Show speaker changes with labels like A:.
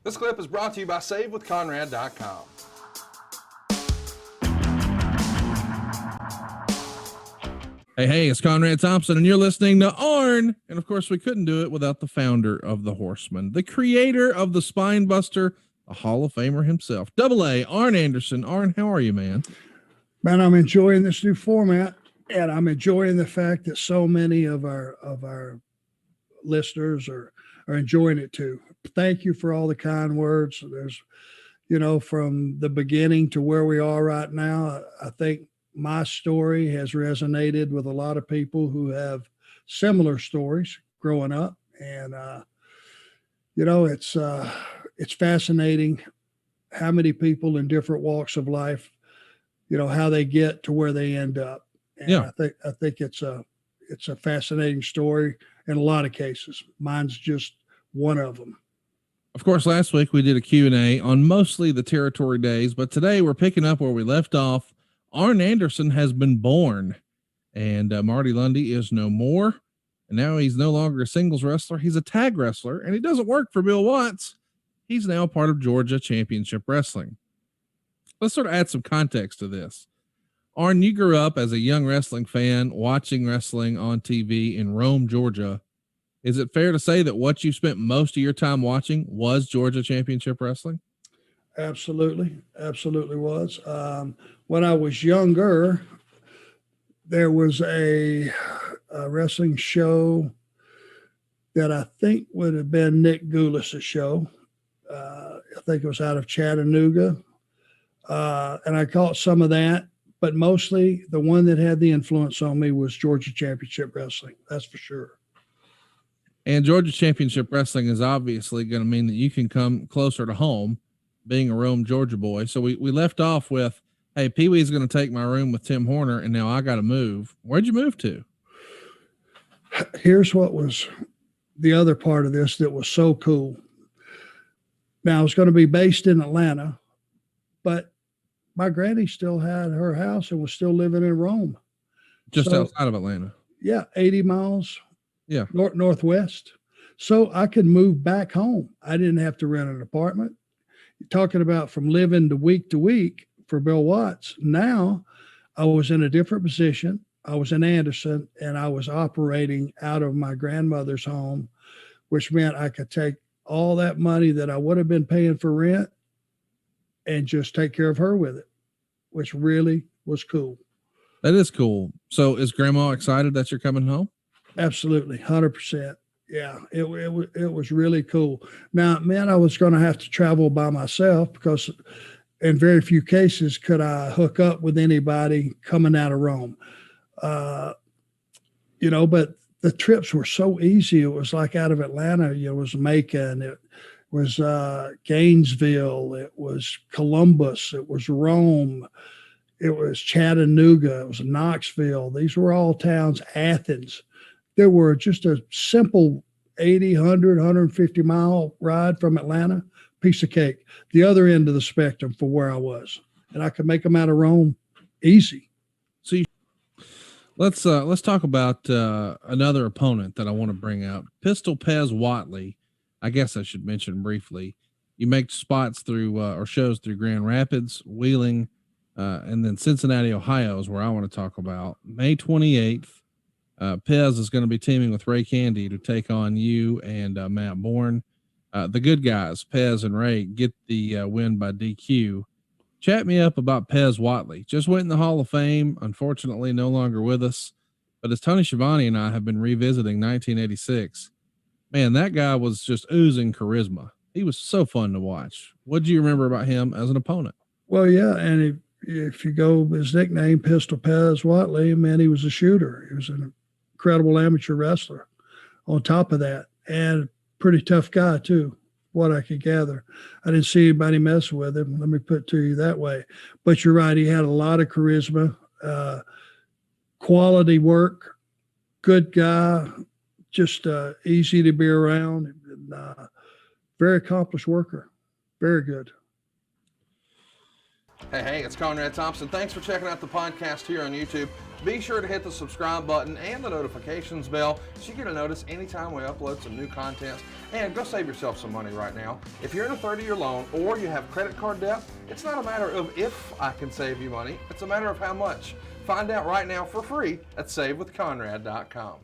A: This clip is brought to you by SaveWithConrad.com.
B: Hey, it's Conrad Thompson, and you're listening to Arn. And of course, we couldn't do it without the founder of the Horsemen, the creator of the Spinebuster, a Hall of Famer himself, Double A, Arn Anderson. Arn, how are you, man?
C: Man, I'm enjoying this new format, and I'm enjoying the fact that so many of our listeners are enjoying it too. Thank you for all the kind words. There's, from the beginning to where we are right now, I think my story has resonated with a lot of people who have similar stories growing up. And, it's fascinating how many people in different walks of life, how they get to where they end up. And
B: yeah.
C: I think it's a fascinating story in a lot of cases. Mine's just one of them.
B: Of course, last week we did a Q&A on mostly the territory days, but today we're picking up where we left off. Arn Anderson has been born, and Marty Lundy is no more. And now he's no longer a singles wrestler. He's a tag wrestler, and he doesn't work for Bill Watts. He's now part of Georgia Championship Wrestling. Let's sort of add some context to this. Arn, you grew up as a young wrestling fan, watching wrestling on TV in Rome, Georgia. Is it fair to say that what you spent most of your time watching was Georgia Championship Wrestling?
C: Absolutely. Absolutely was. When I was younger, there was a wrestling show that I think would have been Nick Goulis's show. I think it was out of Chattanooga. And I caught some of that, but mostly the one that had the influence on me was Georgia Championship Wrestling. That's for sure.
B: And Georgia Championship Wrestling is obviously going to mean that you can come closer to home, being a Rome, Georgia boy. So we left off with, hey, Pee Wee's going to take my room with Tim Horner, and now I got to move. Where'd you move to?
C: Here's what was the other part of this that was so cool. Now, I was going to be based in Atlanta, but my granny still had her house and was still living in Rome.
B: Just outside of Atlanta.
C: Yeah, 80 miles.
B: Yeah.
C: Northwest. So I could move back home. I didn't have to rent an apartment. You're talking about from living to week for Bill Watts. Now I was in a different position. I was in Anderson, and I was operating out of my grandmother's home, which meant I could take all that money that I would have been paying for rent and just take care of her with it, which really was cool.
B: That is cool. So is Grandma excited that you're coming home?
C: Absolutely. 100%. Yeah, it was really cool. Now, man, I was going to have to travel by myself because in very few cases could I hook up with anybody coming out of Rome. But the trips were so easy. It was like out of Atlanta, it was Macon, it was Gainesville, it was Columbus, it was Rome, it was Chattanooga, it was Knoxville. These were all towns, Athens. There were just a simple 80, 100, 150 mile ride from Atlanta, piece of cake, the other end of the spectrum for where I was. And I could make them out of Rome easy.
B: So let's talk about another opponent that I want to bring up, Pistolpez Watson. I guess I should mention briefly. You make spots through or shows through Grand Rapids, Wheeling, and then Cincinnati, Ohio is where I want to talk about. May 28th. Pez is going to be teaming with Ray Candy to take on you and Matt Bourne. The good guys, Pez and Ray, get the win by DQ. Chat me up about Pez Watson. Just went in the Hall of Fame, unfortunately no longer with us. But as Tony Schiavone and I have been revisiting 1986, man, that guy was just oozing charisma. He was so fun to watch. What do you remember about him as an opponent?
C: Well, yeah, and if you go his nickname, Pistolpez Watson, man, he was a shooter. He was an incredible amateur wrestler on top of that, and pretty tough guy too, what I could gather. I didn't see anybody mess with him, let me put it to you that way. But you're right, he had a lot of charisma, quality work, good guy, just easy to be around, and very accomplished worker. Very good.
A: Hey, it's Conrad Thompson. Thanks for checking out the podcast here on YouTube. Be sure to hit the subscribe button and the notifications bell so you get a notice anytime we upload some new content. And go save yourself some money right now. If you're in a 30-year loan or you have credit card debt, it's not a matter of if I can save you money. It's a matter of how much. Find out right now for free at SaveWithConrad.com.